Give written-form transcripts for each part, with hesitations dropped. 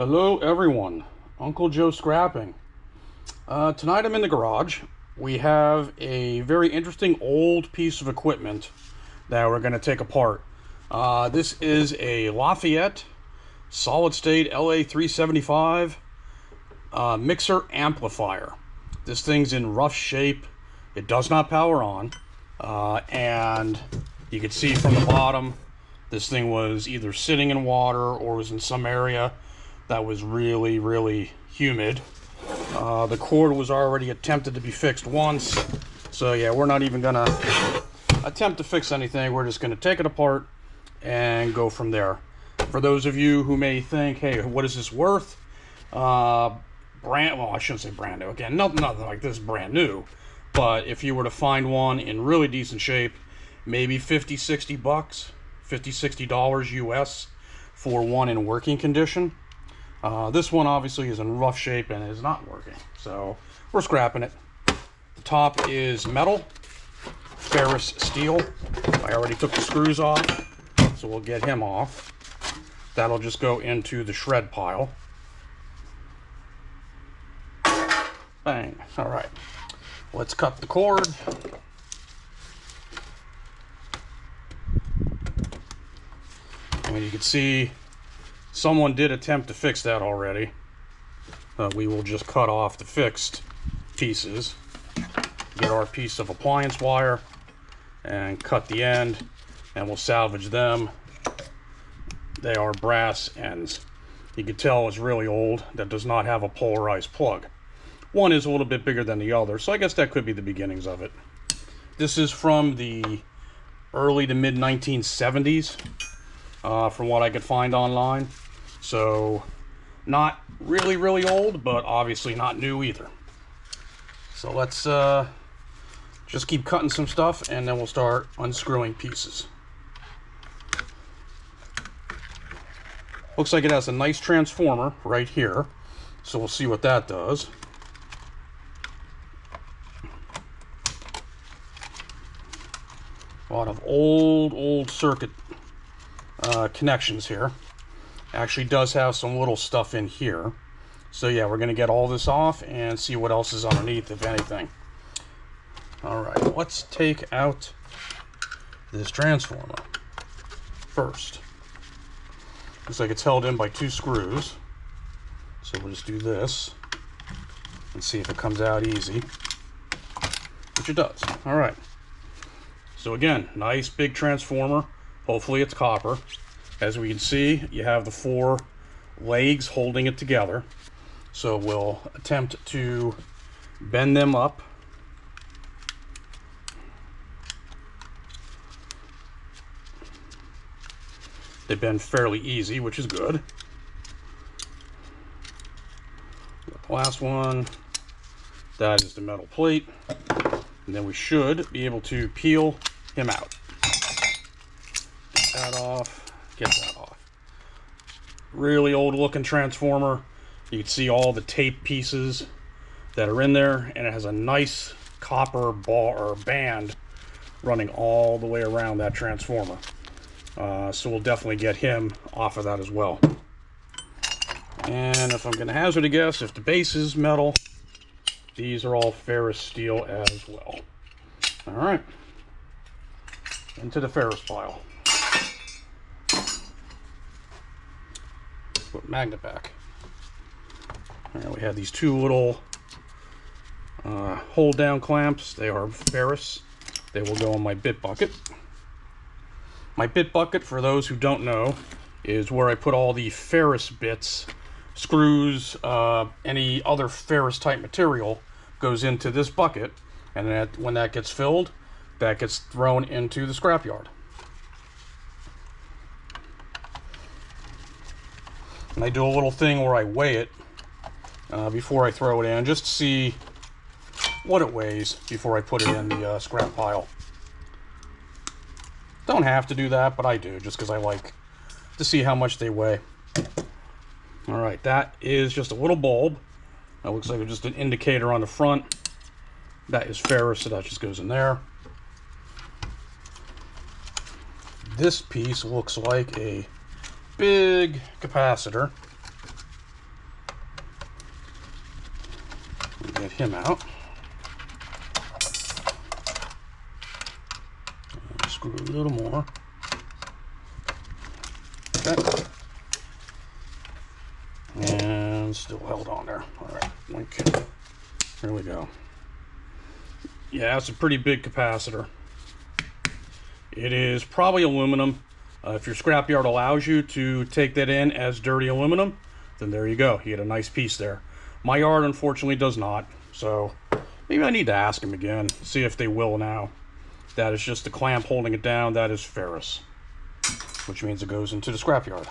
Hello everyone, Uncle Joe Scrapping. Tonight I'm in the garage. We have a very interesting old piece of equipment that we're going to take apart. This is a Lafayette Solid State LA-375 mixer amplifier. This thing's in rough shape. It does not power on. And you can see from the bottom, this thing was either sitting in water or was in some area that was really humid. The cord was already attempted to be fixed once, so yeah, we're not even gonna attempt to fix anything. We're just gonna take it apart and go from there. For those of you who may think, hey, what is this worth? Well, I shouldn't say brand new. Again, nothing like this brand new, but if you were to find one in really decent shape, maybe 50-60 bucks, $50-60 US for one in working condition. This one obviously is in rough shape and is not working, so we're scrapping it. The top is metal, ferrous steel. I already took the screws off, so we'll get him off. That'll just go into the shred pile. Bang. All right, let's cut the cord. And you can see someone did attempt to fix that already. We will just cut off the fixed pieces, get our piece of appliance wire, and cut the end, and we'll salvage them. They are brass ends. You can tell it's really old. That does not have a polarized plug. One is a little bit bigger than the other, so I guess that could be the beginnings of it. This is from the early to mid 1970s. From what I could find online. So not really old, but obviously not new either. So let's just keep cutting some stuff, and then we'll start unscrewing pieces. Looks like it has a nice transformer right here, so we'll see what that does. A lot of old circuit connections here. Actually does have some little stuff in here, so yeah, we're gonna get all this off and see what else is underneath, if anything. All right, let's take out this transformer first. Looks like it's held in by 2 screws, so we'll just do this and see if it comes out easy, which it does. All right, so again, nice big transformer. Hopefully it's copper. As we can see, you have the 4 legs holding it together. So we'll attempt to bend them up. They bend fairly easy, which is good. The last one, that is the metal plate. And then we should be able to peel him out. That off, get that off. Really old looking transformer. You can see all the tape pieces that are in there, and it has a nice copper bar or band running all the way around that transformer. So we'll definitely get him off of that as well. And if I'm going to hazard a guess, if the base is metal, these are all ferrous steel as well. All right, into the ferrous pile. Put magnet back. All right, we have these 2 little hold down clamps. They are ferrous. They will go in my bit bucket. My bit bucket, for those who don't know, is where I put all the ferrous bits, screws, any other ferrous type material goes into this bucket, and when that gets filled, that gets thrown into the scrapyard. And I do a little thing where I weigh it before I throw it in, just to see what it weighs before I put it in the scrap pile. Don't have to do that, but I do, just because I like to see how much they weigh. All right, that is just a little bulb. That looks like just an indicator on the front. That is ferrous, so that just goes in there. This piece looks like a big capacitor. him out. Screw a little more. Okay. And still held on there. All right, link. There we go. Yeah, it's a pretty big capacitor. It is probably aluminum. If your scrapyard allows you to take that in as dirty aluminum, then there you go. You get a nice piece there. My yard, unfortunately, does not. So maybe I need to ask them again, see if they will now. That is just the clamp holding it down. That is ferrous, which means it goes into the scrapyard,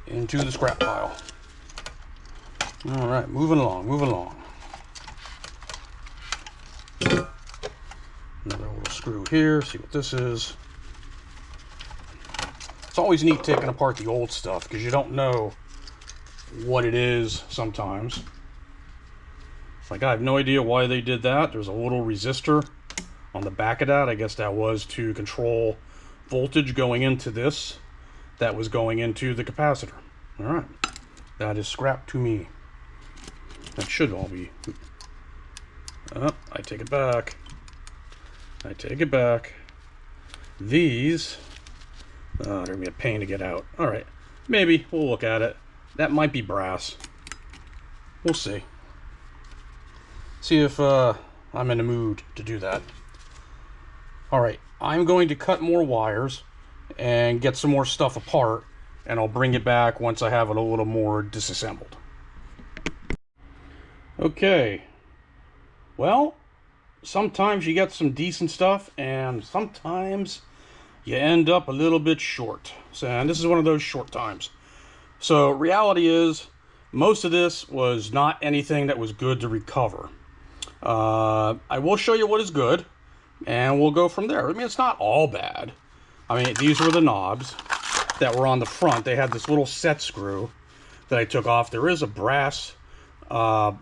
into the scrap pile. All right, moving along, moving along. Another little screw here, see what this is. It's always neat taking apart the old stuff because you don't know what it is sometimes. Like, I have no idea why they did that. There's a little resistor on the back of that. I guess that was to control voltage going into this. That was going into the capacitor. All right, that is scrap to me. That should all be. I take it back. I take it back. These, they're gonna be a pain to get out. All right, maybe we'll look at it. That might be brass. We'll see. See if I'm in the mood to do that. All right, I'm going to cut more wires and get some more stuff apart, and I'll bring it back once I have it a little more disassembled. Okay, well, sometimes you get some decent stuff, and sometimes you end up a little bit short. So, and this is one of those short times. So reality is, most of this was not anything that was good to recover. I will show you what is good, and we'll go from there. I mean, it's not all bad. I mean, these were the knobs that were on the front. They had this little set screw that I took off. There is a brass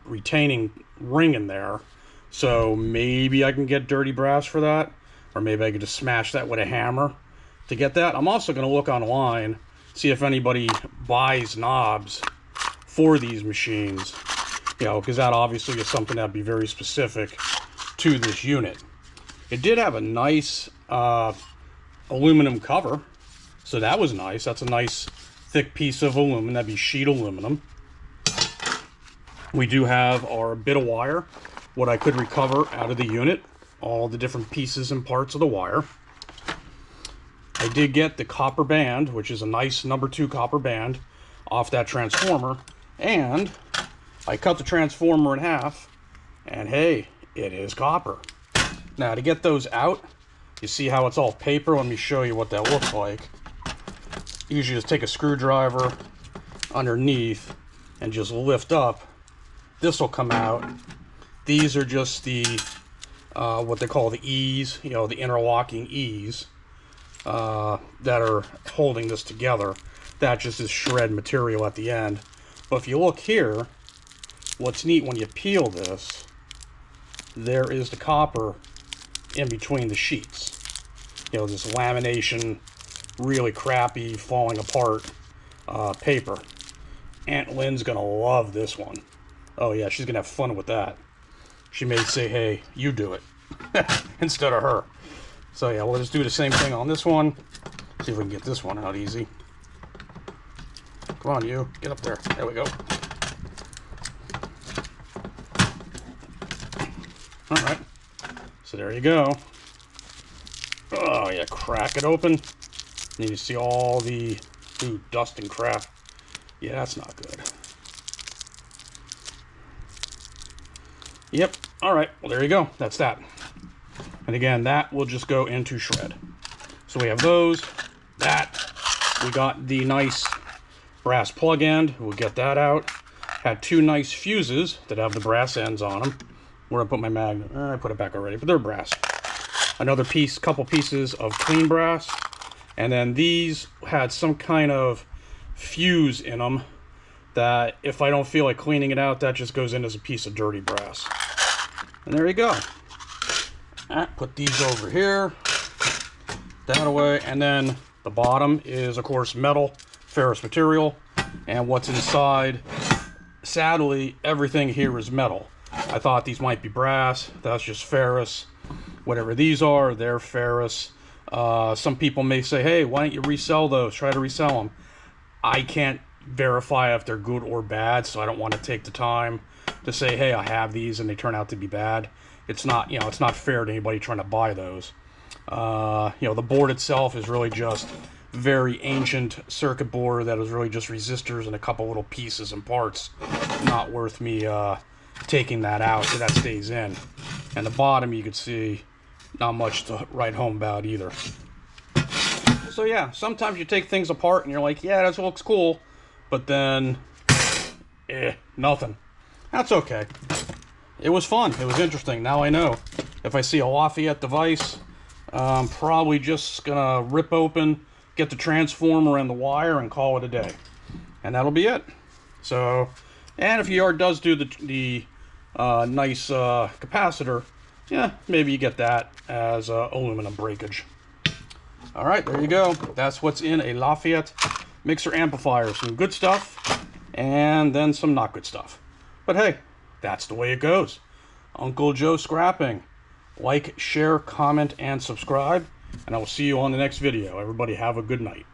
retaining ring in there, so maybe I can get dirty brass for that, or maybe I could just smash that with a hammer to get that. I'm also going to look online, see if anybody buys knobs for these machines, you know, because that obviously is something that'd be very specific to this unit. It did have a nice aluminum cover, so that was nice. That's a nice thick piece of aluminum. That'd be sheet aluminum. We do have our bit of wire, what I could recover out of the unit, all the different pieces and parts of the wire. I did get the copper band, which is a nice number 2 copper band, off that transformer, and I cut the transformer in half, and hey, it is copper. Now, to get those out, you see how it's all paper? Let me show you what that looks like. You usually just take a screwdriver underneath and just lift up. This will come out. These are just the what they call the E's, you know, the interlocking E's that are holding this together. That just is shred material at the end. But if you look here, what's neat when you peel this, there is the copper in between the sheets. You know, this lamination, really crappy, falling apart paper. Aunt Lynn's gonna love this one. Oh yeah, she's gonna have fun with that. She may say, hey, you do it, instead of her. So yeah, we'll just do the same thing on this one. See if we can get this one out easy. Come on, you, get up there. There we go. All right, so there you go. Oh yeah, crack it open. And you see all the dust and crap. Yeah, that's not good. Yep, all right, well there you go, that's that. And again, that will just go into shred. So we have those, that. We got the nice brass plug end, we'll get that out. Had 2 nice fuses that have the brass ends on them. Where I put my magnet, I put it back already, but they're brass. Another piece, couple pieces of clean brass. And then these had some kind of fuse in them that if I don't feel like cleaning it out, that just goes in as a piece of dirty brass. And there you go. Put these over here, that away, and then the bottom is, of course, metal, ferrous material, and what's inside, sadly, everything here is metal. I thought these might be brass. That's just ferrous. Whatever these are, they're ferrous. Some people may say, hey, why don't you resell those? Try to resell them. I can't verify if they're good or bad, so I don't want to take the time to say, hey, I have these and they turn out to be bad. It's not, it's not fair to anybody trying to buy those. The board itself is really just very ancient circuit board that is really just resistors and a couple little pieces and parts. Not worth me taking that out, so that stays in. And the bottom, you can see, not much to write home about either. So yeah, sometimes you take things apart and you're like, yeah, that looks cool, but then, nothing. That's okay. It was fun. It was interesting. Now I know. If I see a Lafayette device, I'm probably just gonna rip open, get the transformer and the wire, and call it a day. And that'll be it. So, and if your yard does do the nice capacitor, yeah, maybe you get that as aluminum breakage. All right, there you go. That's what's in a Lafayette mixer amplifier. Some good stuff, and then some not good stuff. But hey, that's the way it goes. Uncle Joe Scrapping. Like, share, comment, and subscribe, and I will see you on the next video. Everybody have a good night.